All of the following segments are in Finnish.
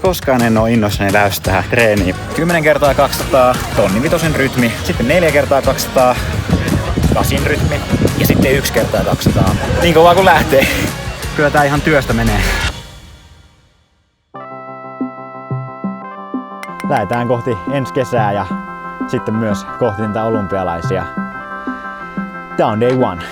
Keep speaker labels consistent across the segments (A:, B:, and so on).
A: koskaan en oo innoissani lähdössä tähän treeniin. 10 kertaa 200, tonni vitosen rytmi, sitten 4 kertaa 200, kasin rytmi ja sitten 1 kertaa 200. Niin kovaa kun lähtee. Kyllä tää ihan työstä menee. Lähdetään kohti ensi kesää ja sitten myös kohti niitä olympialaisia. Tää on day one.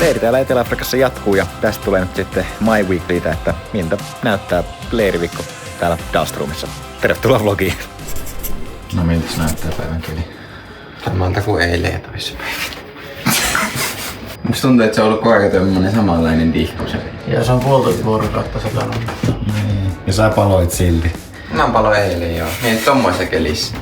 A: Leiri täällä Etelä-Afrikassa jatkuu ja tästä tulee nyt sitten My Weeklytä, että miltä näyttää leiriviikko täällä Dalstroomissa. Tervetuloa vlogiin!
B: No miltä näyttää päivän keli? Samalta kuin eilen ja toissapäivänä. Musta tuntuu, että se on ollut aika tämmönen samanlainen tihko se.
C: Ja se on puolta vuorokautta sekana.
B: Niin. Ja sä paloit silti. Mä paloin eilen joo. Mietit tommoissa kelissä.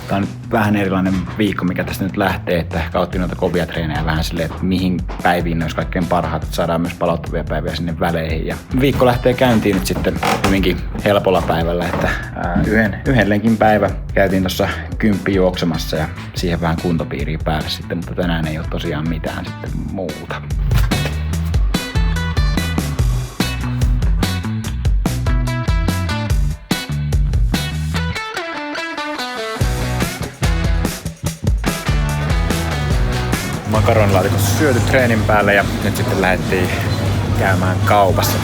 A: Tää on vähän erilainen viikko, mikä tästä nyt lähtee, että kautta noita kovia treenejä vähän silleen, että mihin päiviin ne olisi kaikkein parhaat, että saadaan myös palauttavia päiviä sinne väleihin. Ja viikko lähtee käyntiin nyt sitten hyvinkin helpolla päivällä, että yhden lenkin päivä käytiin tuossa 10 juoksemassa ja siihen vähän kuntopiiriä päälle sitten, mutta tänään ei ole tosiaan mitään sitten muuta. Makaronilaatikot syöty treenin päälle ja nyt sitten lähdettiin käymään kaupassa.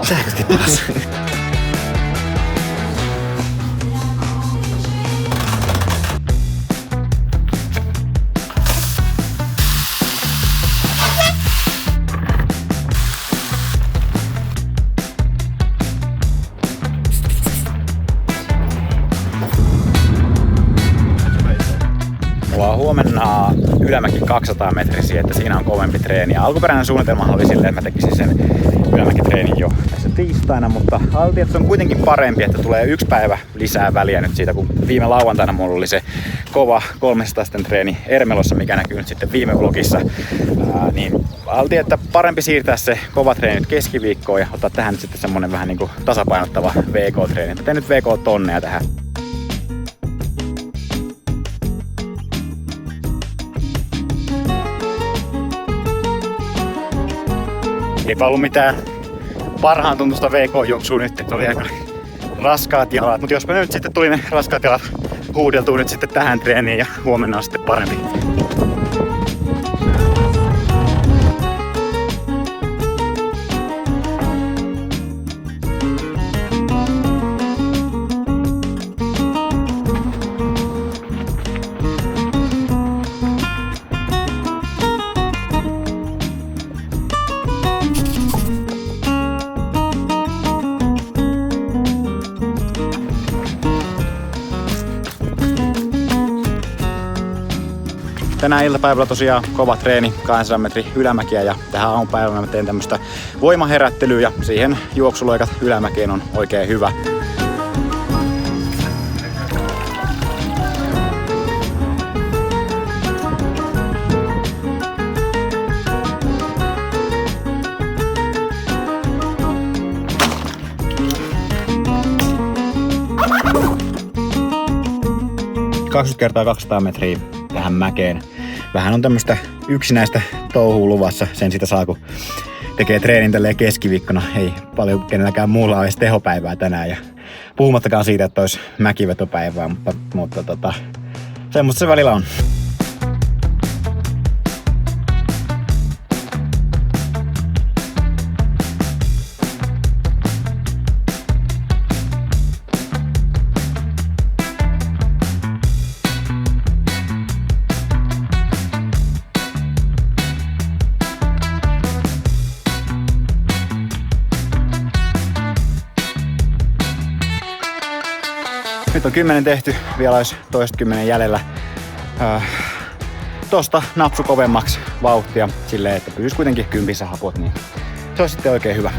A: Sähköt tippas. Huomenna ylämäki 200 metrisiä, että siinä on kovempi treeni. Alkuperäinen suunnitelma oli silleen, että mä tekisin sen ylämäkitreenin jo tässä tiistaina, mutta ajattelin, että se on kuitenkin parempi, että tulee 1 päivä lisää väliä nyt siitä, kun viime lauantaina mulla oli se kova 300 treeni Ermelossa, mikä näkyy nyt sitten viime vlogissa. Niin ajattelin, että parempi siirtää se kova treeni nyt keskiviikkoon ja ottaa tähän nyt sitten semmonen vähän niinku tasapainottava VK-treeni. Teen nyt VK-tonneja tähän. Eipä ollut mitään parhaan tuntusta VK-juoksua nyt, että oli aika raskaat jalat. Mutta jospa nyt sitten tuli ne raskaat jalat huudeltuu nyt sitten tähän treeniin ja huomenna on sitten parempi. Tänään iltapäivällä tosiaan kova treeni, 200 metrin ylämäkiä ja tähän aamupäivällä mä teen tämmöstä voimaherättelyä ja siihen juoksuloikat ylämäkeen on oikein hyvä. ...20 x 200 metriä tähän mäkeen. Vähän on tämmöstä yksinäistä touhua luvassa, sen sitä saa kun tekee treenin tälleen keskiviikkona. Ei paljon kenelläkään muulla ole edes tehopäivää tänään. Ja puhumattakaan siitä, että olisi mäkivetopäivää, mutta semmoista se välillä on. Nyt on 10 tehty, vielä olisi toista 10 jäljellä. Tosta napsu kovemmaksi vauhtia silleen, että pysyisi kuitenkin 10 hapot, niin se on sitten oikein hyvä.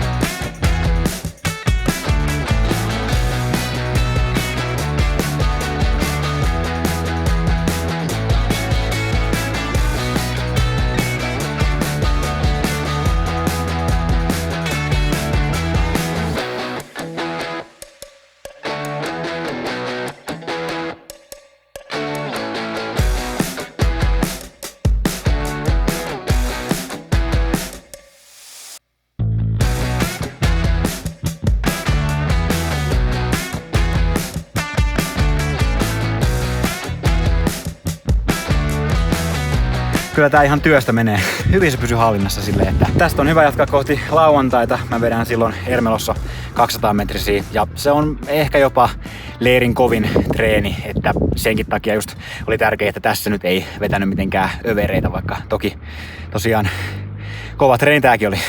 A: Kyllä tää ihan työstä menee. Hyvin se pysyy hallinnassa silleen, että tästä on hyvä jatkaa kohti lauantaita. Mä vedän silloin Ermelossa 200 metrisiä ja se on ehkä jopa leirin kovin treeni, että senkin takia just oli tärkeää, että tässä nyt ei vetänyt mitenkään övereitä, vaikka toki tosiaan kova treeni tääkin oli.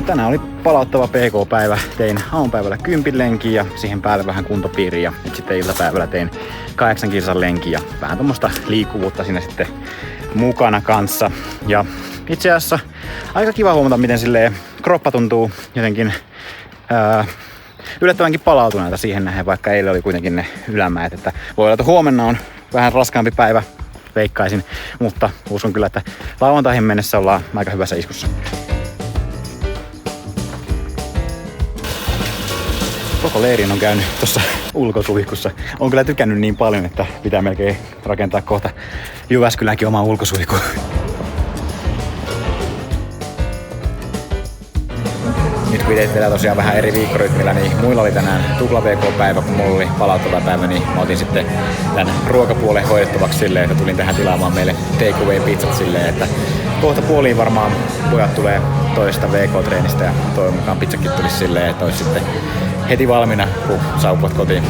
A: Tänään oli palauttava PK-päivä. Tein aamupäivällä 10 lenkiä ja siihen päälle vähän kuntopiiriä. Ja nyt sitten iltapäivällä tein 8 kilsan lenkiä ja vähän tommoista liikkuvuutta siinä sitten mukana kanssa. Ja itse asiassa aika kiva huomata, miten silleen kroppa tuntuu jotenkin yllättävänkin palautuneita siihen nähden, vaikka eilen oli kuitenkin ne ylämäet. Että voi olla, että huomenna on vähän raskaampi päivä, veikkaisin, mutta uskon kyllä, että lauantaihin mennessä ollaan aika hyvässä iskussa. Koko leirin on käynyt tuossa ulkosuihkussa. On kyllä tykännyt niin paljon, että pitää melkein rakentaa kohta Jyväskylänkin oma ulkosuihku. Nyt kun itse tehdään tosiaan vähän eri viikkorytmillä, niin muilla oli tänään tupla VK-päivä, kun mulla oli palauttava päivä, niin mä otin sitten tän ruokapuolen hoidettavaksi silleen, että tulin tähän tilaamaan meille take away pizzat silleen, että kohta puoliin varmaan pojat tulee toista VK-treenistä ja toivon mukaan pizzakin tulisi silleen, että olisi sitten heti valmiina, kun saapuvat kotiin.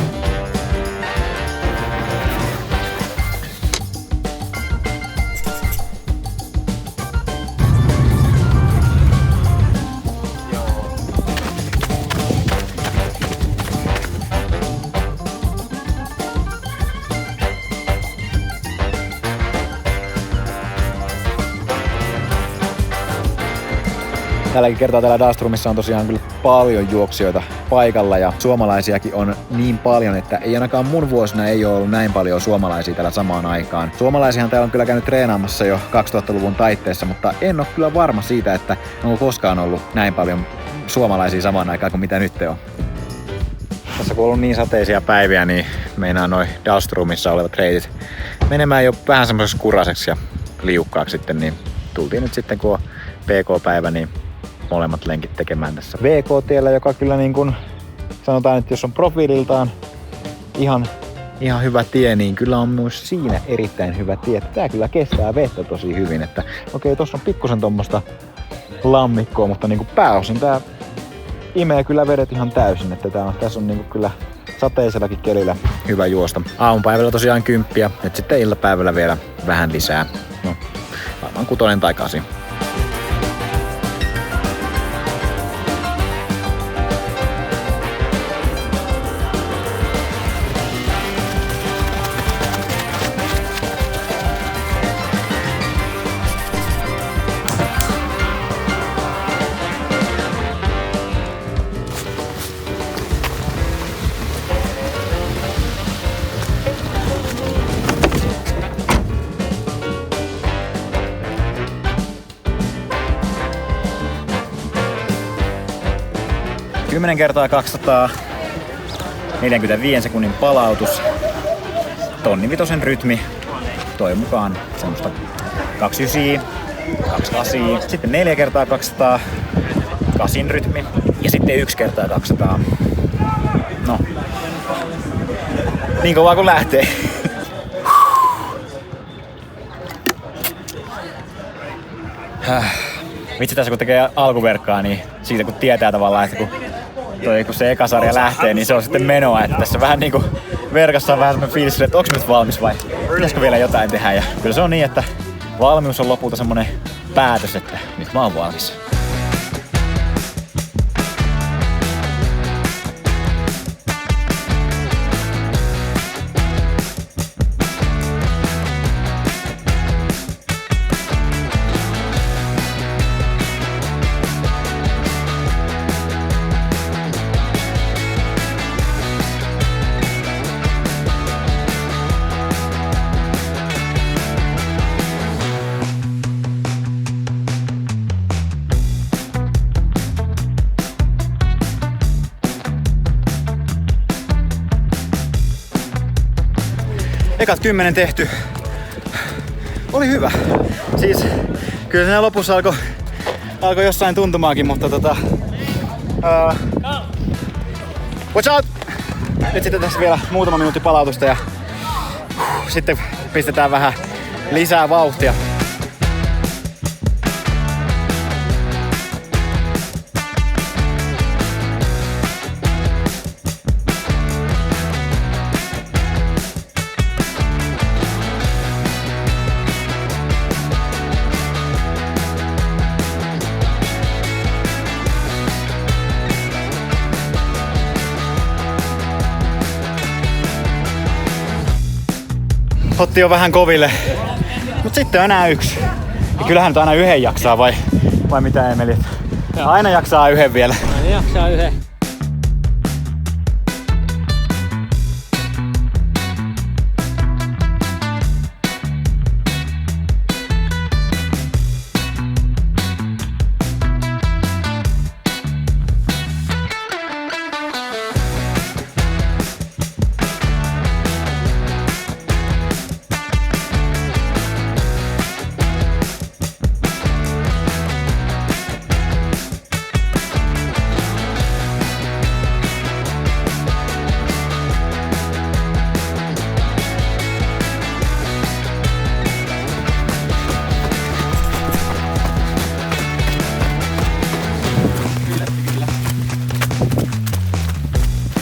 A: Tälläkin kertaa täällä Dastrumissa on tosiaan kyllä paljon juoksijoita paikalla ja suomalaisiakin on niin paljon, että ei ainakaan mun vuosina ei ole ollut näin paljon suomalaisia täällä samaan aikaan. Suomalaisiahan täällä on kyllä käynyt treenaamassa jo 2000-luvun taitteessa, mutta en ole kyllä varma siitä, että onko koskaan ollut näin paljon suomalaisia samaan aikaan kuin mitä nyt on. Tässä kun on ollut niin sateisia päiviä, niin meinaa noi Dastrumissa olevat reitit menemään jo vähän semmoiseksi kuraseksi ja liukkaaksi sitten, niin tultiin nyt sitten kun on PK-päivä, niin molemmat lenkit tekemään tässä VK-tiellä, joka kyllä niin kuin sanotaan, että jos on profiililtaan ihan ihan hyvä tie, niin kyllä on myös siinä erittäin hyvä tie. Tää kyllä kestää vettä tosi hyvin, että okei, tossa on pikkusen tommoista lammikkoa, mutta niinku pääosin tää imee kyllä vedet ihan täysin, että tässä on niinku kyllä sateisellakin kelillä hyvä juosta. Aamupäivällä tosiaan 10, nyt sitten iltapäivällä vielä vähän lisää. No, varmaan 6 tai 8. Kymmenen kertaa 200, 45 sekunnin palautus, tonni vitosen rytmi, toivon mukaan semmoista 29, 28, sitten 4 kertaa 200, 8 rytmi ja sitten 1 kertaa 200. No, niin kovaa kun lähtee. Vitsi tässä kun tekee alkuverkkaa, niin siitä kun tietää tavallaan, että kun se eka sarja lähtee, niin se on sitten menoa. Että tässä vähän niinku verkassa on vähän semmoinen fiilis, että onko nyt valmis vai pitäisikö vielä jotain tehdä. Ja kyllä se on niin, että valmius on lopulta semmoinen päätös, että nyt mä oon valmis. Ekat 10 tehty. Oli hyvä. Siis kyllä siinä lopussa alkoi jossain tuntumaakin, mutta watch out! Nyt sitten tässä vielä muutama minuutti palautusta ja sitten pistetään vähän lisää vauhtia. Otti jo vähän koville, mut sitten on enää 1. Ja kyllähän nyt aina 1 jaksaa vai mitä Emeli? Aina jaksaa 1 vielä.
D: Aina jaksaa 1.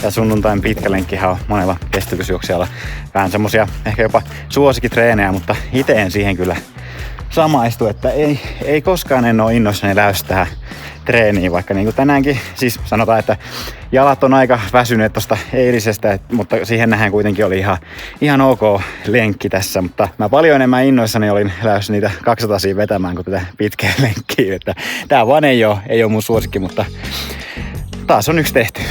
A: Ja sunnuntain pitkä lenkkihän on monella kestävyysjuoksijalla vähän semmosia ehkä jopa suosikkitreenejä, mutta itse en siihen kyllä samaistu, että ei koskaan en ole innoissani lähes tähän treeniin, vaikka niin kuin tänäänkin, siis sanotaan, että jalat on aika väsyneet tosta eilisestä, mutta siihen nähdään kuitenkin oli ihan ok lenkki tässä, mutta mä paljon enemmän innoissani olin lähes niitä 200 vetämään kuin tätä pitkää lenkkiä, että tää vaan ei ole mun suosikki, mutta taas on 1 tehty.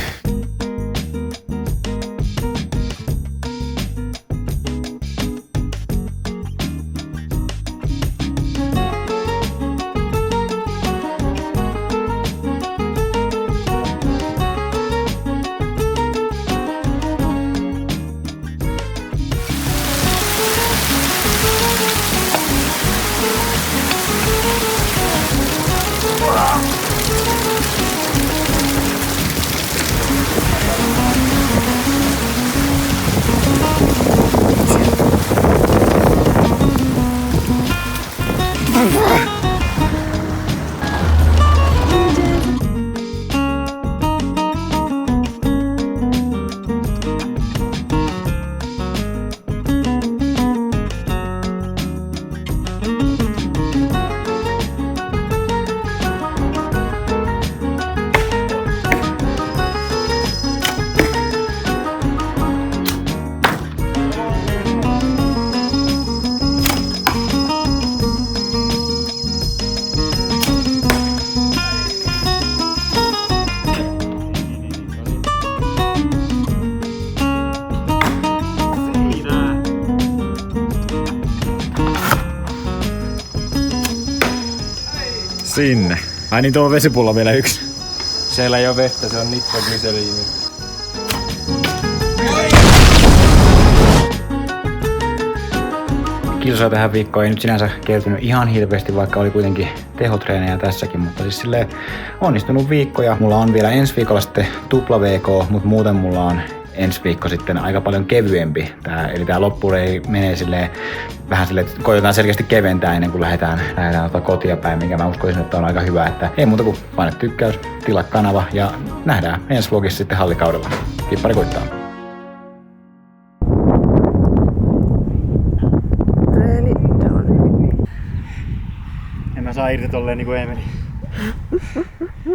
A: Sinne. Ai niin, tuo vesipullo vielä yksi.
C: Siellä ei oo vettä, se on nitroglyceriini.
A: Kilsoja tähän viikkoon ei nyt sinänsä kertynyt ihan hirveästi, vaikka oli kuitenkin tehotreenejä tässäkin, mutta siis silleen onnistunut viikko ja mulla on vielä ensi viikolla sitten tupla VK, mutta muuten mulla on ensi viikko sitten aika paljon kevyempi. Eli tää loppureili menee silleen vähän silleen, että koitetaan selkeästi keventää ennen kuin lähdetään kotia päin, minkä mä uskoisin, että on aika hyvä, että ei muuta kuin paina tykkäys, tilaa kanava ja nähdään ensi vlogissa sitten hallikaudella. Kippari kuittaa.
D: Treeni done.
A: En mä saa irti tolleen niinku Emeli.